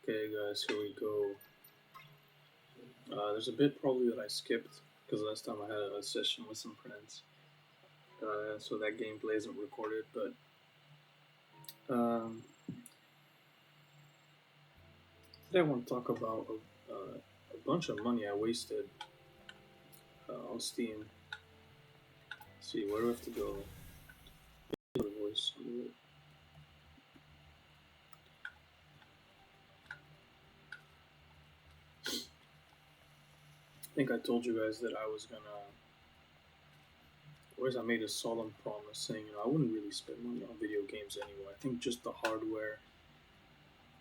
Okay, guys, here we go. There's a bit probably that I skipped because last time I had a session with some friends, so that gameplay isn't recorded. But today I want to talk about a bunch of money I wasted on Steam. Let's see, where do I have to go? Voice. I think I told you guys that I was gonna. Whereas I made a solemn promise saying, I wouldn't really spend money on video games anyway. I think just the hardware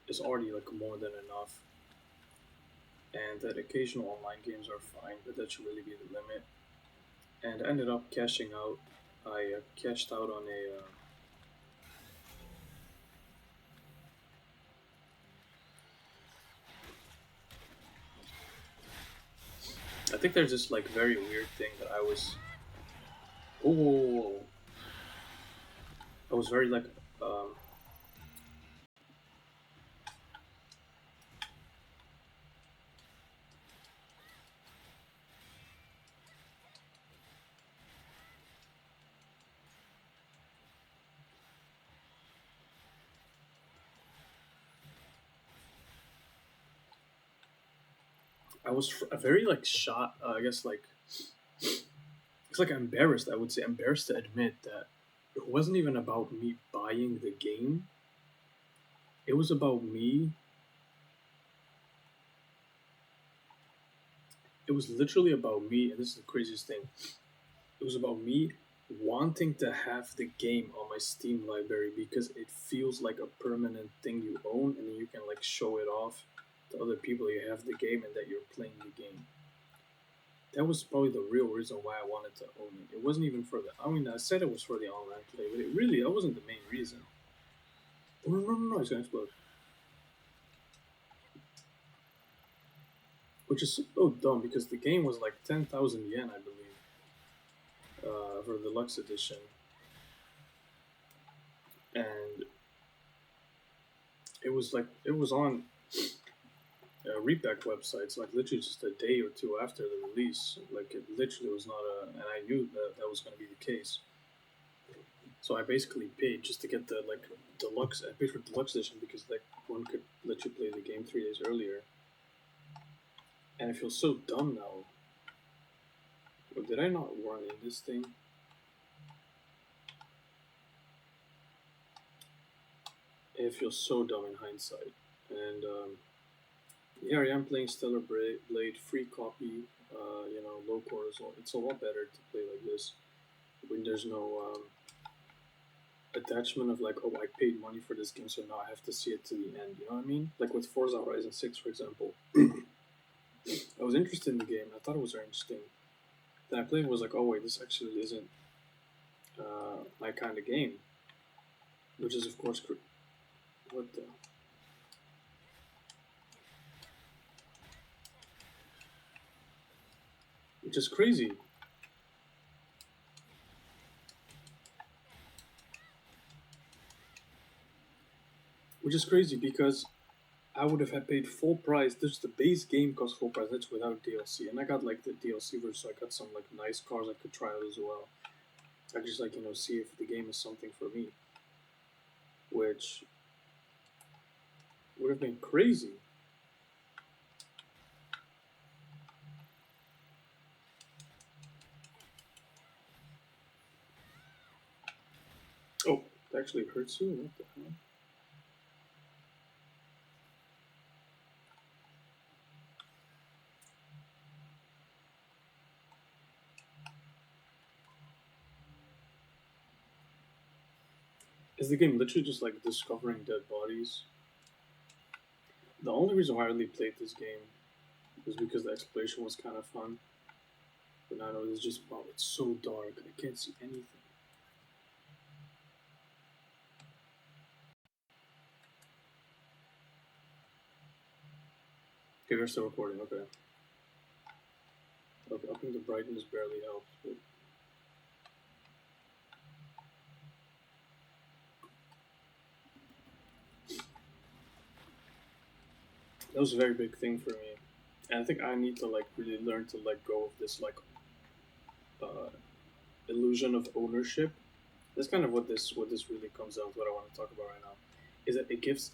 is already like more than enough, and that occasional online games are fine, but that should really be the limit. And I ended up cashing out. I cashed out on a. I think there's this like very weird thing that I was. Oh, I was very like. Um, I was very like shot. I guess like it's like embarrassed. I would say embarrassed to admit that it wasn't even about me buying the game. It was about me. It was literally about me, and this is the craziest thing. It was about me wanting to have the game on my Steam library because it feels like a permanent thing you own, and then you can like show it off to other people you have the game and that you're playing the game. That was probably the real reason why I wanted to own it. It wasn't even for the. I mean, I said it was for the online play, but it really that wasn't the main reason. Oh, no, no, no, no! It's gonna explode. Which is so dumb because the game was like 10,000 yen, I believe, for the deluxe edition, and it was on repack websites like literally just a day or two after the release. Like it literally was not a, and I knew that that was going to be the case. So I basically paid just to get the like deluxe. I paid for deluxe edition because like one could let you play the game 3 days earlier. And I feel so dumb now. But did I not run in this thing? It feels so dumb in hindsight. And here I am playing Stellar Blade, free copy. Low cortisol. It's a lot better to play like this when there's no attachment of like, oh, I paid money for this game, so now I have to see it to the end. You know what I mean? Like with Forza Horizon 6, for example. I was interested in the game. I thought it was very interesting. Then I played and was like, oh wait, this actually isn't my kind of game. Which is of course what the. Which is crazy. Which is crazy because I would have had paid full price. There's the base game cost full price. That's without DLC, and I got like the DLC version, so I got some like nice cars I could try out as well. I just like see if the game is something for me, which would have been crazy. Oh, it actually hurts you. What the hell? Is the game literally just like discovering dead bodies? The only reason why I really played this game was because the exploration was kind of fun. But now it's just, wow, it's so dark. I can't see anything. Okay, we're still recording. Okay. Okay, upping the brightness barely helps. But That was a very big thing for me, and I think I need to like really learn to let go of this like uh, illusion of ownership. That's kind of what this really comes down to. What I want to talk about right now is that it gives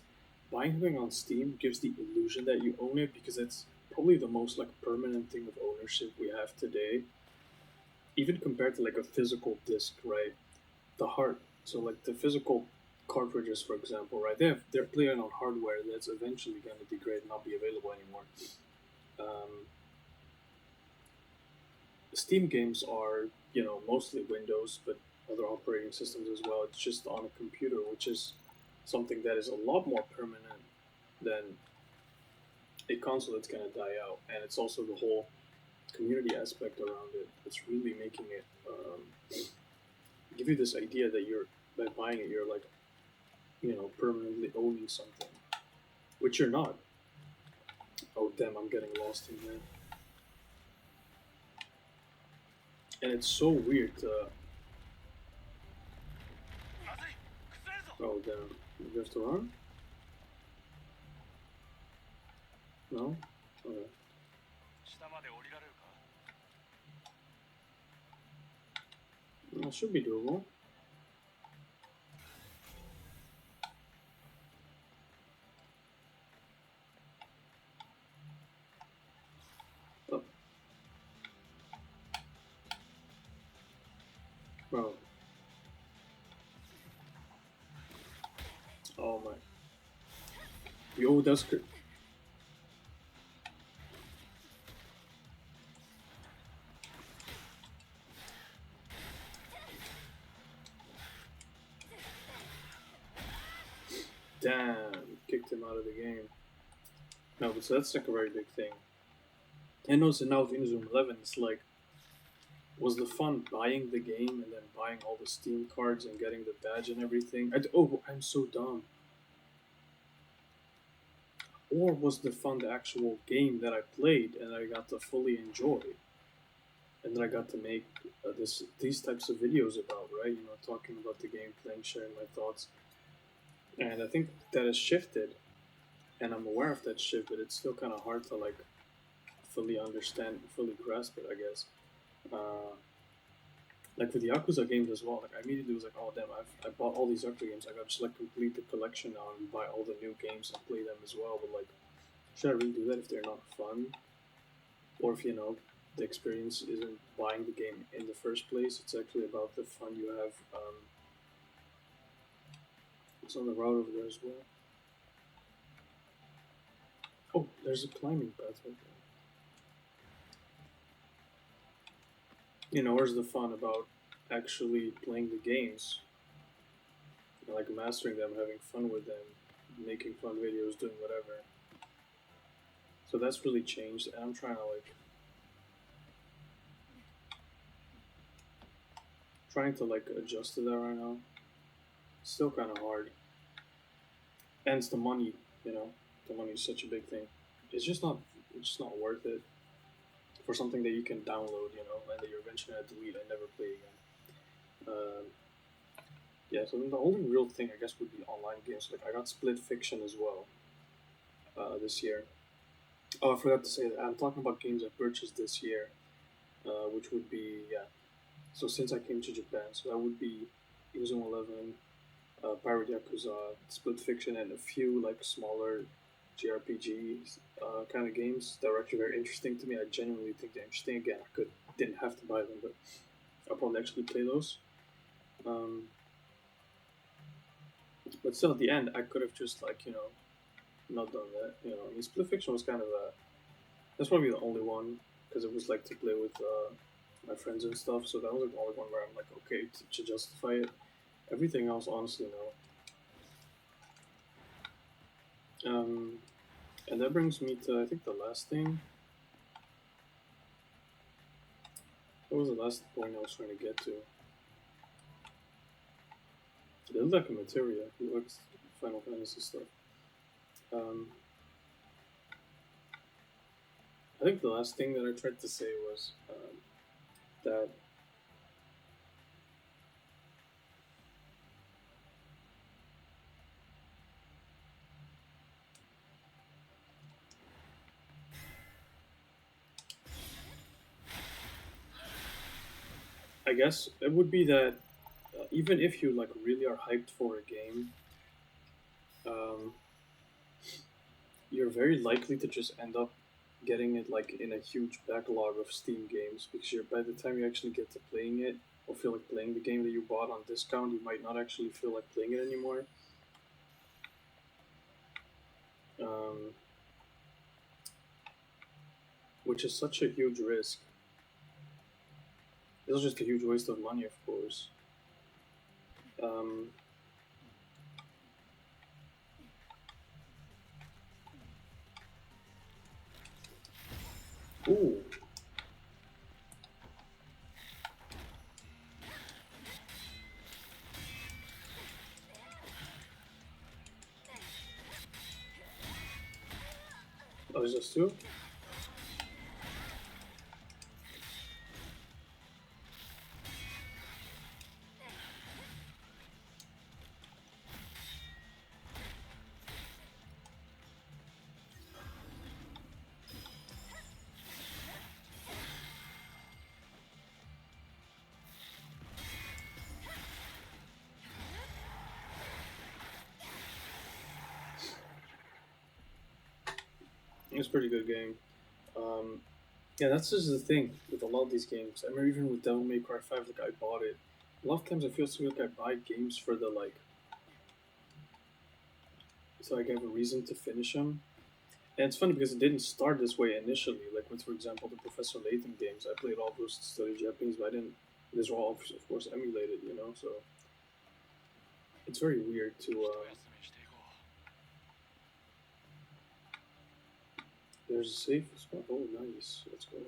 buying something on Steam gives the illusion that you own it because it's probably the most like permanent thing of ownership we have today, even compared to like a physical disc, right? The heart, so like the physical cartridges, for example, right? They're playing on hardware that's eventually going to degrade and not be available anymore. Um, Steam games are, mostly Windows, but other operating systems as well. It's just on a computer, which is something that is a lot more permanent than a console that's going to die out. And it's also the whole community aspect around it that's really making it give you this idea that you're by buying it, you're like, permanently owning something, which you're not. Oh damn, I'm getting lost in here, and it's so weird. Oh damn, you have to run? No. Okay. That should be doable. Oh, bro. Oh my. Yo, that's good. Damn, kicked him out of the game. No, but so that's like a very big thing. And also now with Inzoom 11, it's like, was the fun buying the game and then buying all the Steam cards and getting the badge and everything? Oh, I'm so dumb. Or was the fun the actual game that I played and I got to fully enjoy? And then I got to make these types of videos about, right? Talking about the game, playing, sharing my thoughts. And I think that has shifted, and I'm aware of that shift, but it's still kind of hard to like fully understand, fully grasp it, I guess. Uh, like with the Yakuza games as well, like I immediately was like, oh damn, I bought all these Yakuza games. I got to just like complete the collection now and buy all the new games and play them as well. But like, should I really do that if they're not fun, or if the experience isn't buying the game in the first place? It's actually about the fun you have. It's on the route over there as well. Oh, there's a climbing path right there. Where's the fun about actually playing the games, like mastering them, having fun with them, making fun videos, doing whatever. So that's really changed, and I'm trying to adjust to that right now. It's still kind of hard, and it's the money. You know, the money is such a big thing. It's just not. It's just not worth it for something that you can download. And that you're eventually gonna delete and never play again. Um, yeah. So then the only real thing I guess would be online games. Like I got Split Fiction as well this year. Oh, I forgot to say that I'm talking about games I purchased this year, which would be, yeah. So since I came to Japan, so that would be Inzone 11, Pirate Yakuza, Split Fiction, and a few like smaller JRPG kind of games that were actually very interesting to me. I genuinely think they're interesting. Again, didn't have to buy them, but I'll probably actually play those. Um, but still, at the end, I could have just not done that. I mean, Split Fiction was kind of a that's probably the only one because it was like to play with my friends and stuff. So that was like the only one where I'm like, okay, to justify it. Everything else, honestly, no. And that brings me to I think the last thing. What was the last point I was trying to get to? It looked like a materia. It looks Final Fantasy stuff. Um, I think the last thing that I tried to say was that I guess it would be that even if you like really are hyped for a game, um, you're very likely to just end up getting it like in a huge backlog of Steam games because by the time you actually get to playing it or feel like playing the game that you bought on discount, you might not actually feel like playing it anymore. Um, which is such a huge risk. It's just a huge waste of money, of course. Um, ooh, oh, is this two? It's a pretty good game. Um, yeah, that's just the thing with a lot of these games. I remember even with Devil May Cry 5, like I bought it. A lot of times I feel so like I buy games for the like, so I have a reason to finish them. And it's funny because it didn't start this way initially. Like with, for example, the Professor Layton games, I played all those study Japanese, but I didn't. These were all, of course, emulated, you know. So it's very weird to. There's a safe spot. Oh, nice. Let's go.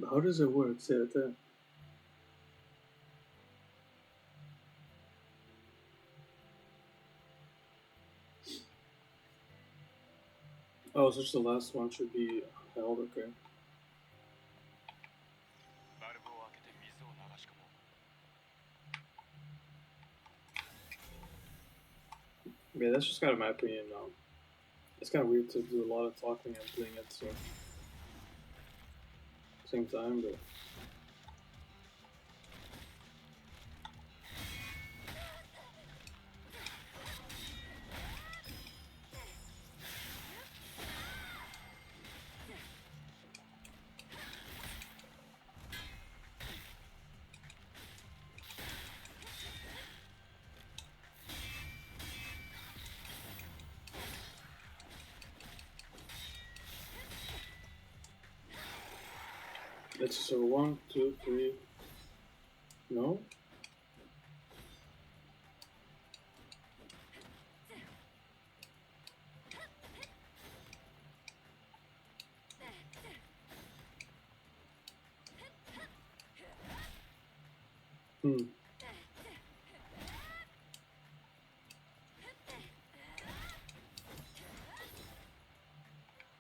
How does it work? Say that. Oh, so just the last one should be held. Okay. Yeah, that's just kind of my opinion. It's kind of weird to do a lot of talking and playing at the same time, but it's so one, two, three. No. Hmm.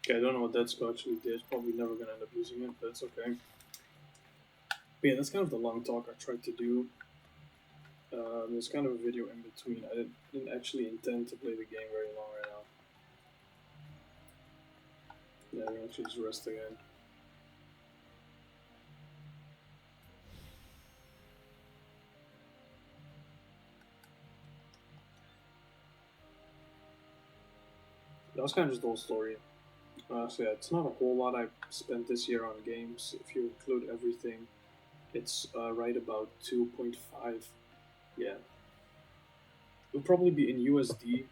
Okay, I don't know what that skill actually did. Probably never gonna end up using it, but it's okay. But yeah, that's kind of the long talk I tried to do. There's kind of a video in between. I didn't actually intend to play the game very long right now. Yeah, I'm actually just rest again. That was kind of just the whole story. So yeah, it's not a whole lot I spent this year on games. If you include everything, it's right about 2.5. Yeah. It'll probably be in USD.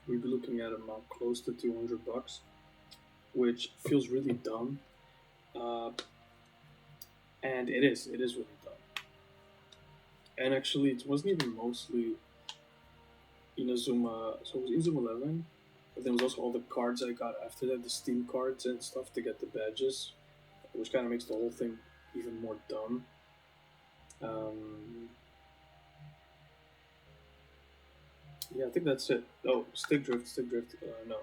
We'd be looking at an amount close to $200, which feels really dumb. Uh, and it is really dumb. And actually, it wasn't even mostly Inazuma. So it was Inazuma 11, but there was also all the cards I got after that, the Steam cards and stuff to get the badges, which kind of makes the whole thing even more dumb. Um, yeah, I think that's it. Oh, stick drift. No,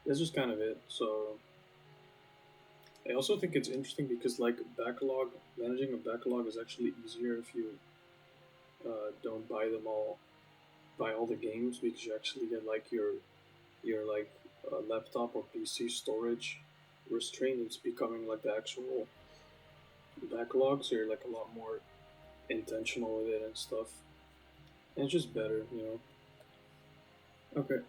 that's just kind of it. So I also think it's interesting because like backlog, managing a backlog is actually easier if you don't buy all the games because you actually get like your like laptop or PC storage restrained. It's becoming like the actual backlog, so you're like a lot more intentional with it and stuff. And it's just better, you know. Okay.